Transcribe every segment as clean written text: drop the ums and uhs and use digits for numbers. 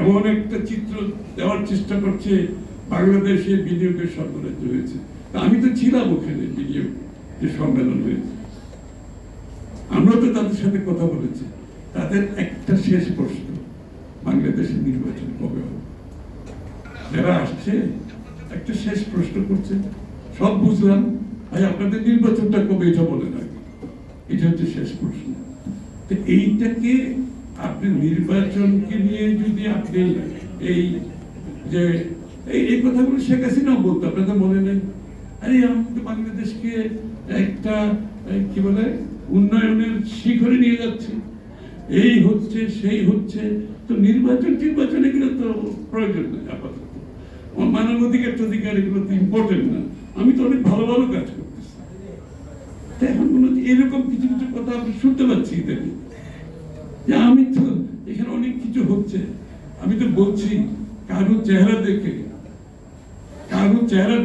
এমন একটা চিত্র দেওয়ার চেষ্টা করছে বাংলাদেশে বিনিয়োগের সর্বরাজ্য হয়েছে। আমি তো ছিলাম ওখানে, বিনিয়োগ যে সম্মেলন হয়েছে, আমরা তো তাদের সাথে কথা বলেছি। তাদের একটা শেষ প্রশ্ন, বাংলাদেশের নির্বাচন কবে হবে? যারা আসছে একটা শেষ প্রশ্ন করছে। সব বুঝলাম, ভাই আপনাদের নির্বাচনটা কবে এটা বলে না, এটা হচ্ছে শেষ প্রশ্ন। তো এইটাকে আপনি নির্বাচনকে নিয়ে যদি আপনি এই যে এই কথাগুলো শেখ হাসিনাও বলতো, আপনাদের মনে নেই? আরে আমি তো বাংলাদেশকে একটা কি বলে উন্নয়নের শিখরে নিয়ে যাচ্ছে, এই হচ্ছে সেই হচ্ছে। তো নির্বাচন এগুলো তো প্রয়োজন নেই আপাতত। মানবাধিকার এগুলো তো ইম্পর্টেন্ট না। আমি তো অনেক ভালো ভালো কাজ করতেছি। এখন এরকম কিছু কিছু কথা আমি শুনতে পাচ্ছি দেখি যে আমি তো এখানে অনেক কিছু হচ্ছে। আমি তো বলছি কারো চেহারা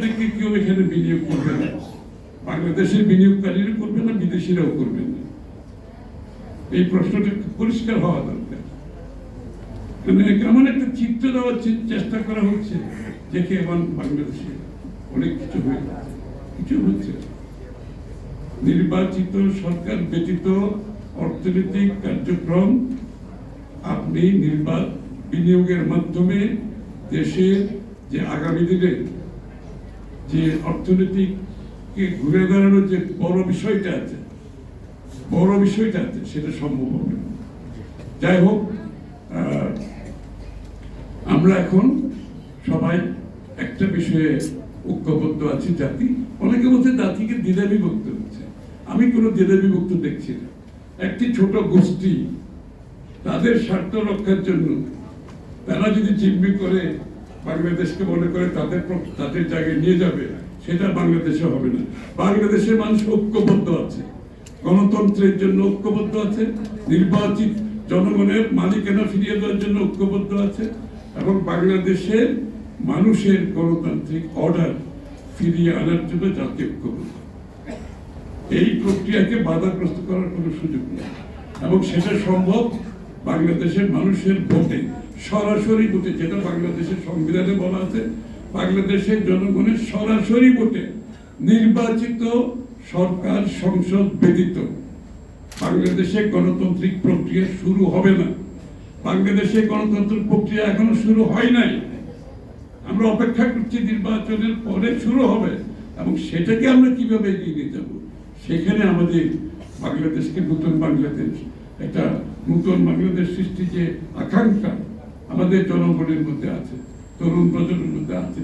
দেখে কেউ এখানে বিনিয়োগ করবে না। বাংলাদেশের বিনিয়োগকারীরা করবে না, বিদেশিরাও করবে না। এই প্রশ্নটা পরিষ্কার হওয়া দরকার। এমন একটা চিত্র দেওয়ার চেষ্টা করা হচ্ছে দেখে এখন বাংলাদেশে অনেক কিছু হচ্ছে। নির্বাচিত সরকার ব্যতীত অর্থনৈতিক কার্যক্রম আপনি বিনিয়োগের মাধ্যমে দেশের যে আগামী দিনে যে অর্থনীতিকে ঘুরে দাঁড়ানোর যে বড় বিষয়টা আছে সেটা সম্ভব হবে। যাই হোক, আমরা এখন সবাই একটা বিষয়ে ঐক্যবদ্ধ আছি। জাতি, অনেকে বলছে জাতিকে দ্বিধা বিভক্ত হচ্ছে। আমি কোনো দ্বিধা বিভক্ত দেখছি না। একটি ছোট গোষ্ঠী তাদের স্বার্থ রক্ষার জন্য তারা যদি জিম্মি করে বাংলাদেশকে মনে করে তাদের জায়গায় নিয়ে যাবে, সেটা বাংলাদেশে হবে না। বাংলাদেশের মানুষ ঐক্যবদ্ধ আছে, গণতন্ত্রের জন্য ঐক্যবদ্ধ আছে, নির্বাচিত জনগণের মালিকানা ফিরিয়ে দেওয়ার জন্য ঐক্যবদ্ধ আছে, এবং বাংলাদেশের মানুষের গণতান্ত্রিক অর্ডার ফিরিয়ে আনার জন্য জাতি ঐক্যবদ্ধ। এই প্রক্রিয়াকে বাধাগ্রস্ত করার কোনো সুযোগ নেই, এবং সেটা সম্ভব বাংলাদেশের মানুষের ভোটে, সরাসরি ভোটে, যেটা বাংলাদেশের সংবিধানে বলা আছে। বাংলাদেশের জনগণের সরাসরি ভোটে নির্বাচিত সরকার সংসদ ব্যতীত বাংলাদেশে গণতান্ত্রিক প্রক্রিয়া শুরু হবে না। বাংলাদেশে গণতন্ত্র প্রক্রিয়া এখনো শুরু হয় নাই। আমরা অপেক্ষা করছি নির্বাচনের পরে শুরু হবে, এবং সেটাকে আমরা কিভাবে এগিয়ে নিয়ে যাব, সেখানে আমাদের বাংলাদেশকে একটা নতুন বাংলাদেশ সৃষ্টির যে আকাঙ্ক্ষা আমাদের জনগণের মধ্যে আছে, তরুণ প্রজন্মের মধ্যে আছে,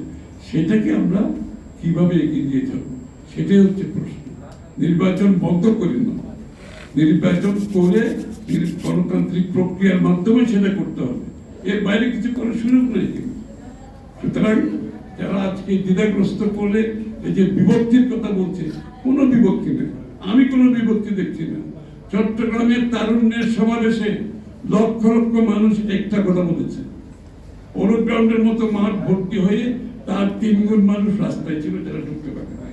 সেটাকে আমরা কিভাবে এগিয়ে নিয়ে যাব, সেটাই হচ্ছে প্রশ্ন। নির্বাচন বন্ধ করি না, নির্বাচন করে গণতান্ত্রিক প্রক্রিয়ার মাধ্যমে সেটা করতে হবে। এর বাইরে কিছু করার সুযোগ নেই। সুতরাং যারা আজকে দ্বিধাগ্রস্ত করলে এই যে বিভক্তির কথা বলছে, কোনো বিভক্তি নেই, আমি কোনো বিভক্তি দেখছি না। চট্টগ্রামের তারুণ্যের সমাবেশে লক্ষ লক্ষ মানুষ একটা কথা বলেছে, পৌর গ্রাউন্ডের মতো মাঠ ভর্তি হয়ে তার 3 গুণ মানুষ রাস্তায় ছিল, যারা ঢুকতে পারে না।